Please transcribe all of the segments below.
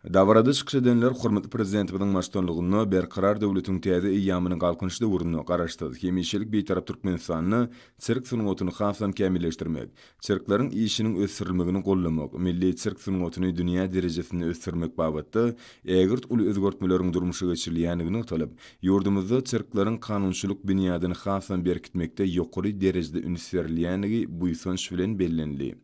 Davrada çıkış edenler hormatly prezidentimiň başçylygyny berkarar döwletiň täze eýýamynyň galkynçly uruny garaşdyrdy. Hemişelik beýtarap Türkmenistanyny sirk sunuwatyny hasam kämilleşdirmek, sirklaryň işiniň ösürilmegini gollamak, milli sirk sunuwatyny dünýä derejesinde ösürmek babatda ägirt uly özgörtmeleriň durmuşa geçirilýändigini talap, ýurdumyzda sirklaryň kanunçylyk binýadyny hasam berkitmekde ýokary derejede ünsürilýändigi bu ýysonç bilen bellenli.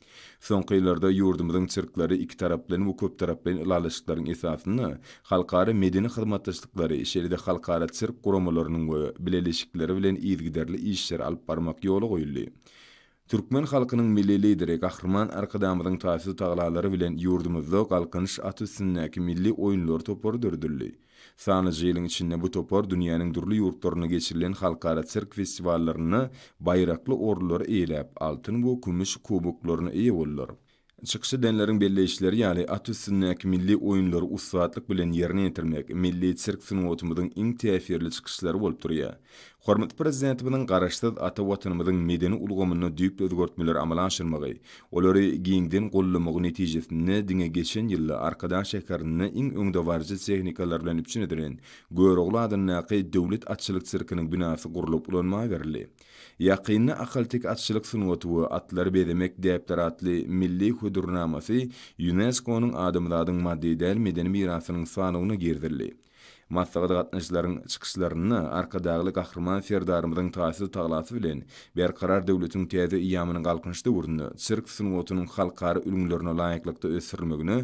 Soňky ýyllarda ýurdumyzyň sirklary iki taraply we köp taraply ulaşyklaryň esasyny halkara medeni hyzmatdaşlyklary, şeýle-de halkara sirk guramalarynyň we bileleşikleri bilen ýygyderli işler alyp barmak ýoly goýuldy. Türkmen halkynyň milli lideri Gahrman Arkadamyň taýsy taglary bilen ýurdumyzda galkynç aty üstündäki milli oýunlar topary dördürli. Sanyjy ýylyň içinde bu topar dünýäniň durly ýurtlaryna geçirilen halkara sirk festiwallaryny baýrakly ordular eýläp, altyn we kümüş kuboklaryny eýe bollar. Çıkış edenlerin belleşleri ýaly at üstündäki milli oýunlary ussatlyk bilen ýerine ýetirmek milli sirk sunwatymyzyň iň täsirli çykyşlary bolup durýar. Hormatly prezidentimiň garaşdy ata watanymyzyň medeni ulgamyny düýp özgörtmeler amala aşyrmagy, olary giňden gollamagy netijesinde diňe geçen ýylda Arkadaş şäherinde iň öňde barjy tehnikalar bilen üpçün edilen Görogly adynaky döwlet atçylyk sirkiniň binasy gurulyp ulanmagy berildi. Ýakynda akaltyk atçylyk sunwaty we atlar bedemek däptaratly milli hudurnamasy UNESCO-nyň adamlaryň maddi däl medeni mirasynyň sanawyna girdirildi. Massagada gatnaşyklaryň çykyşlaryny arkadagy Gahrman Ferdarymyň taýsy taglasy bilen berkarar döwletiň täze eýýamynyň galkynçly uruny sirk sunwatynyň halkara ülümlerine laýyklykda ösürilmegine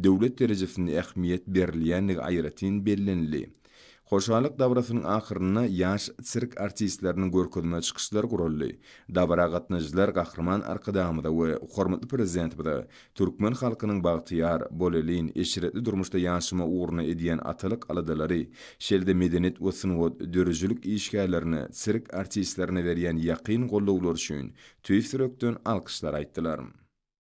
döwlet derejesinde ähmiýet berilýändigi aýratyn bellenli. Hoşalyk dawrasynyň ahyryna ýaş sirk artistleriniň görkezme çykyşlary guruldy. Dawra gatnaşyjylar Gahrman Arkadamyda we hormatly prezidentimiz Türkmen halkynyň bagtyar, bolelin, eşiretli durmuşda ýaşyma uğruna edýän atalyk aladalary, şeýle-de medeniyet we sunwat dörüjülük işgärlerini sirk artistlerine berýän ýakyn gollawlar üçin tüýsürekden alkyşlar aýtdylar.